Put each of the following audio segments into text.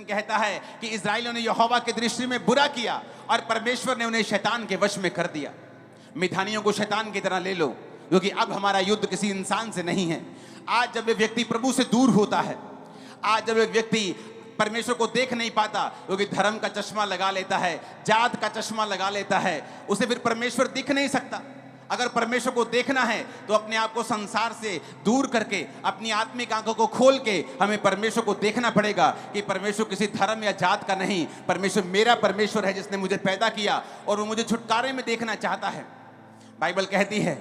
कहता है कि इस्राएलियों ने यहोवा की दृष्टि में बुरा किया और परमेश्वर ने उन्हें शैतान के वश में कर दिया। मिधानियों को शैतान की तरह ले लो, क्योंकि अब हमारा युद्ध किसी इंसान से नहीं है। आज जब एक व्यक्ति प्रभु से दूर होता है, आज जब एक व्यक्ति परमेश्वर को देख नहीं पाता, क्योंकि धर्म का चश्मा लगा लेता है, जात का चश्मा लगा लेता है, उसे फिर परमेश्वर दिख नहीं सकता। अगर परमेश्वर को देखना है तो अपने आप को संसार से दूर करके, अपनी आत्मिक आंखों को खोल के हमें परमेश्वर को देखना पड़ेगा कि परमेश्वर किसी धर्म या जात का नहीं, परमेश्वर मेरा परमेश्वर है जिसने मुझे पैदा किया और वो मुझे छुटकारे में देखना चाहता है। बाइबल कहती है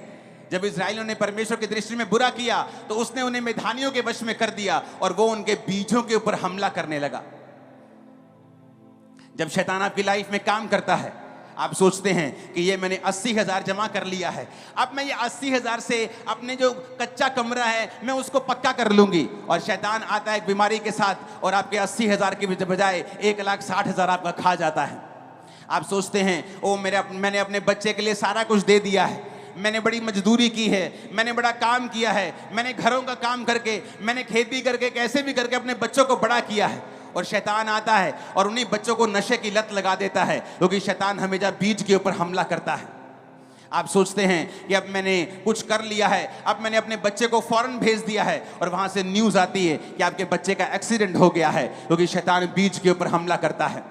जब इस्राएलियों ने परमेश्वर की दृष्टि में बुरा किया तो उसने उन्हें मिधानियों के वश में कर दिया और वो उनके बीजों के ऊपर हमला करने लगा। जब शैतान आपकी लाइफ में काम करता है, आप सोचते हैं कि ये मैंने 80,000 जमा कर लिया है, अब मैं ये 80,000 से अपने जो कच्चा कमरा है मैं उसको पक्का कर लूंगी, और शैतान आता है एक बीमारी के साथ और आपके 80,000 की बजाय 1,60,000 आपका खा जाता है। आप सोचते हैं ओ मैंने अपने बच्चे के लिए सारा कुछ दे दिया है, मैंने बड़ी मजदूरी की है, मैंने बड़ा काम किया है, मैंने घरों का काम करके, मैंने खेती करके, कैसे भी करके अपने बच्चों को बड़ा किया है, और शैतान आता है और उन्हीं बच्चों को नशे की लत लगा देता है, क्योंकि शैतान हमेशा बीज के ऊपर हमला करता है। आप सोचते हैं कि अब मैंने कुछ कर लिया है, अब मैंने अपने बच्चे को फौरन भेज दिया है, और वहां से न्यूज आती है कि आपके बच्चे का एक्सीडेंट हो गया है, क्योंकि शैतान बीज के ऊपर हमला करता है,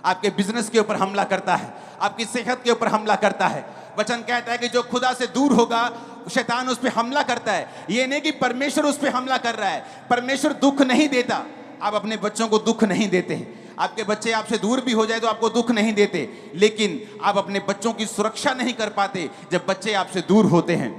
आपके बिजनेस के ऊपर हमला करता है, आपकी सेहत के ऊपर हमला करता है। वचन कहता है कि जो खुदा से दूर होगा शैतान उस पर हमला करता है। ये नहीं कि परमेश्वर उस पर हमला कर रहा है, परमेश्वर दुख नहीं देता। आप अपने बच्चों को दुख नहीं देते, आपके बच्चे आपसे दूर भी हो जाए तो आपको दुख नहीं देते, लेकिन आप अपने बच्चों की सुरक्षा नहीं कर पाते जब बच्चे आपसे दूर होते हैं।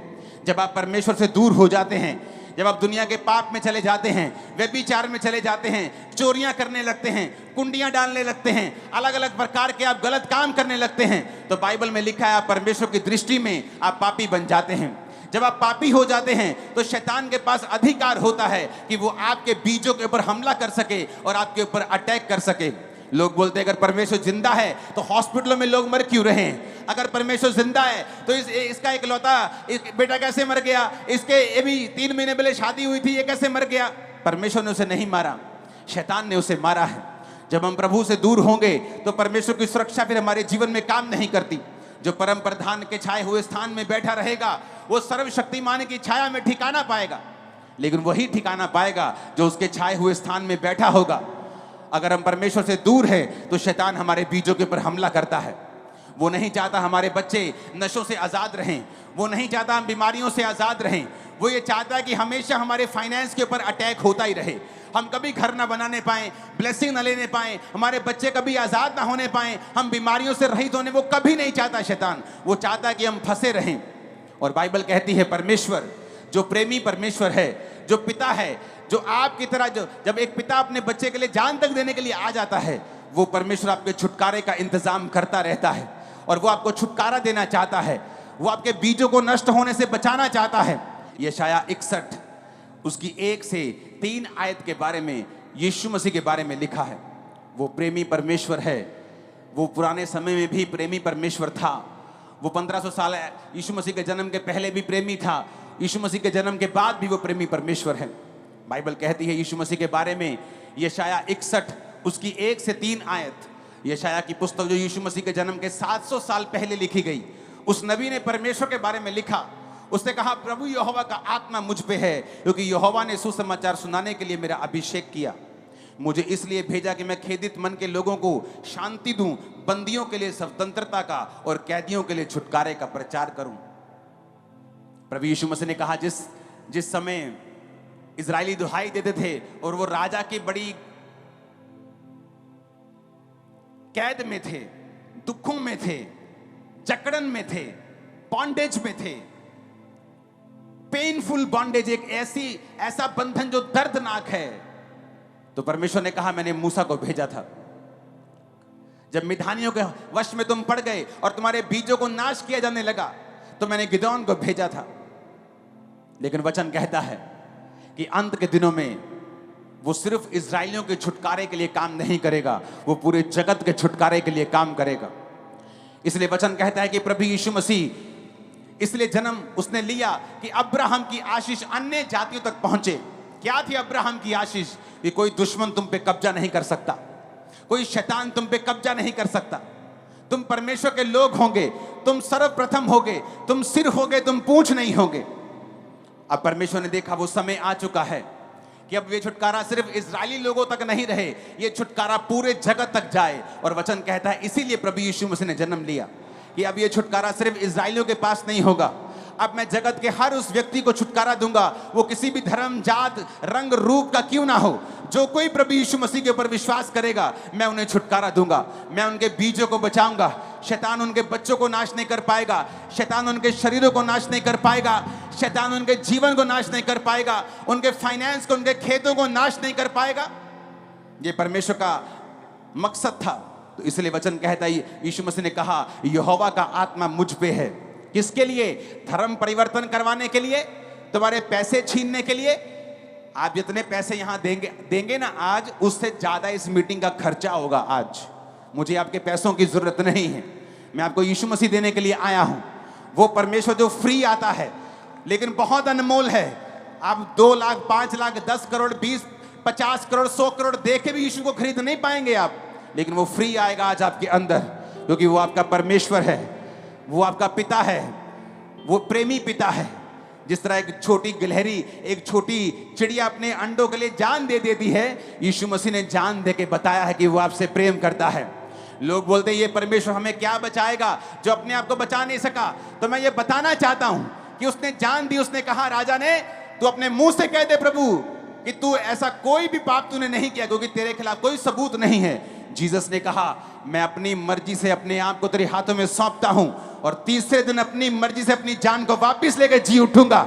जब आप परमेश्वर से दूर हो जाते हैं, जब आप दुनिया के पाप में चले जाते हैं, व्यभिचार में चले जाते हैं, चोरियां करने लगते हैं, कुंडियां डालने लगते हैं, अलग अलग प्रकार के आप गलत काम करने लगते हैं, तो बाइबल में लिखा है आप परमेश्वर की दृष्टि में आप पापी बन जाते हैं। जब आप पापी हो जाते हैं तो शैतान के पास अधिकार होता है कि वो आपके बीजों के ऊपर हमला कर सके और आपके ऊपर अटैक कर सके। लोग बोलते हैं अगर परमेश्वर जिंदा है तो हॉस्पिटलों में लोग मर क्यों रहे हैं? अगर परमेश्वर जिंदा है तो इसका इकलौता बेटा कैसे मर गया? इसके अभी 3 महीने पहले शादी हुई थी, ये कैसे मर गया? परमेश्वर ने उसे नहीं मारा, शैतान ने उसे मारा है। जब हम प्रभु से दूर होंगे तो परमेश्वर की सुरक्षा फिर हमारे जीवन में काम नहीं करती। जो परम प्रधान के छाए हुए स्थान में बैठा रहेगा वो सर्वशक्तिमान की छाया में ठिकाना पाएगा, लेकिन वही ठिकाना पाएगा जो उसके छाए हुए स्थान में बैठा होगा। अगर हम परमेश्वर से दूर हैं तो शैतान हमारे बीजों के ऊपर हमला करता है। वो नहीं चाहता हमारे बच्चे नशों से आज़ाद रहें, वो नहीं चाहता हम बीमारियों से आज़ाद रहें, वो ये चाहता है कि हमेशा हमारे फाइनेंस के ऊपर अटैक होता ही रहे, हम कभी घर ना बनाने पाएं, ब्लेसिंग ना लेने पाएं, हमारे बच्चे कभी आज़ाद ना होने पाएं, हम बीमारियों से रहित होने, वो कभी नहीं चाहता शैतान। वो चाहता है कि हम फंसे रहें। और बाइबल कहती है परमेश्वर जो प्रेमी परमेश्वर है, जो पिता है, जो आपकी तरह जब एक पिता अपने बच्चे के लिए जान तक देने के लिए आ जाता है, वो परमेश्वर आपके छुटकारे का इंतजाम करता रहता है और वो आपको छुटकारा देना चाहता है, वो आपके बीजों को नष्ट होने से बचाना चाहता है। यशाया 61 उसकी 1 से 3 आयत के बारे में यीशु मसीह के बारे में लिखा है। वो प्रेमी परमेश्वर है, वो पुराने समय में भी प्रेमी परमेश्वर था, वो 1500 साल यीशु मसीह के जन्म के पहले भी प्रेमी था, यीशु मसीह के जन्म के बाद भी वो प्रेमी परमेश्वर है। बाइबल कहती है यीशु मसीह के बारे में, यशाया 61 उसकी 1 से 3 आयत, यशाया की पुस्तक जो यीशु मसीह के जन्म के 700 साल पहले लिखी गई, उस नबी ने परमेश्वर के बारे में लिखा। उसने कहा प्रभु यहोवा का आत्मा मुझ पे है, क्योंकि यहोवा ने सुसमाचार सुनाने के लिए मेरा अभिषेक किया। मुझे इसलिए भेजा कि मैं खेदित मन के लोगों को शांति दूं, बंदियों के लिए स्वतंत्रता का और कैदियों के लिए छुटकारे का प्रचार करूं। प्रभु यीशु मसीह ने कहा जिस समय इजरायली दुहाई देते थे और वो राजा की बड़ी कैद में थे, दुखों में थे, जकड़न में थे, बॉन्डेज में थे, पेनफुल बॉन्डेज, एक ऐसा बंधन जो दर्दनाक है, तो परमेश्वर ने कहा मैंने मूसा को भेजा था। जब मिधानियों के वश में तुम पड़ गए और तुम्हारे बीजों को नाश किया जाने लगा तो मैंने गिदोन को भेजा था। लेकिन वचन कहता है कि अंत के दिनों में वो सिर्फ इजरायलियों के छुटकारे के लिए काम नहीं करेगा, वो पूरे जगत के छुटकारे के लिए काम करेगा। इसलिए वचन कहता है कि प्रभु यीशु मसीह इसलिए जन्म उसने लिया कि अब्राहम की आशीष अन्य जातियों तक पहुंचे। क्या थी अब्राहम की आशीष? कि कोई दुश्मन तुम पे कब्जा नहीं कर सकता, कोई शैतान तुम पे कब्जा नहीं कर सकता। तुम परमेश्वर के लोग होंगे, तुम सर्वप्रथम होगे, तुम सिर होगे, तुम पूंछ नहीं होगे। अब परमेश्वर ने देखा वो समय आ चुका है कि अब ये छुटकारा सिर्फ इजरायली लोगों तक नहीं रहे, ये छुटकारा पूरे जगत तक जाए। और वचन कहता है इसीलिए प्रभु यीशु मसीह ने जन्म लिया कि अब ये छुटकारा सिर्फ इजरायलियों के पास नहीं होगा, अब मैं जगत के हर उस व्यक्ति को छुटकारा दूंगा, वो किसी भी धर्म, जात, रंग, रूप का क्यों ना हो। जो कोई प्रभु यीशु मसीह के ऊपर विश्वास करेगा, मैं उन्हें छुटकारा दूंगा। मैं उनके बीजों को बचाऊंगा। शैतान उनके बच्चों को नाश नहीं कर पाएगा, शैतान उनके शरीरों को नाश नहीं कर पाएगा, शैतान उनके जीवन को नाश नहीं कर पाएगा, उनके फाइनेंस को, उनके खेतों को नाश नहीं कर पाएगा। ये परमेश्वर का मकसद था। तो इसलिए वचन कहता है, यीशु मसीह ने कहा यहोवा का आत्मा मुझ पे है। किसके लिए? धर्म परिवर्तन करवाने के लिए, तुम्हारे पैसे छीनने के लिए। आप जितने पैसे यहां देंगे ना आज, उससे ज्यादा इस मीटिंग का खर्चा होगा। आज मुझे आपके पैसों की जरूरत नहीं है, मैं आपको यीशु मसीह देने के लिए आया हूं। वो परमेश्वर जो फ्री आता है लेकिन बहुत अनमोल है। आप 2 लाख, 5 लाख, 10 करोड़, 20, 50 करोड़, 100 करोड़ दे के भी यीशु को खरीद नहीं पाएंगे आप, लेकिन वो फ्री आएगा आज आपके अंदर, क्योंकि वो आपका परमेश्वर है, वो आपका पिता है, वो प्रेमी पिता है। जिस तरह एक छोटी गिलहरी, एक छोटी चिड़िया अपने अंडों के लिए जान दे देती है, यीशु मसीह ने जान दे के बताया है कि वो आपसे प्रेम करता है। लोग बोलते हैं ये परमेश्वर हमें क्या बचाएगा जो अपने आप को बचा नहीं सका। तो मैं ये बताना चाहता हूं कि उसने जान दी। उसने कहा राजा ने, तू अपने मुंह से कह दे प्रभु कि तू ऐसा कोई भी पाप तूने नहीं किया, क्योंकि तेरे खिलाफ कोई सबूत नहीं है। जीसस ने कहा मैं अपनी मर्जी से अपने आप को तेरे हाथों में सौंपता हूं और तीसरे दिन अपनी मर्जी से अपनी जान को वापस लेकर जी उठूंगा।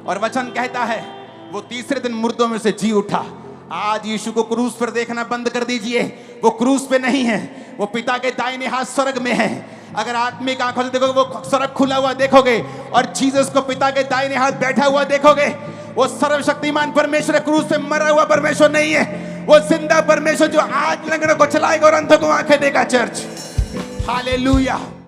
और वचन कहता है वो तीसरे दिन मुर्दों में से जी उठा। आज यीशु को क्रूस पर देखना बंद कर दीजिए। वो क्रूस पे नहीं है, वो पिता के दाहिने हाथ स्वर्ग में है। अगर आत्मिक आंखों से देखोगे, वो स्वर्ग खुला हुआ देखोगे और जीसस को पिता के दाहिने हाथ बैठा हुआ देखोगे। वो सर्वशक्तिमान परमेश्वर क्रूस पे मरा हुआ परमेश्वर नहीं है, वो जिंदा परमेश्वर जो आज लंगड़ों को चलाएगा और अंधों को आंखें देगा। Church, hallelujah.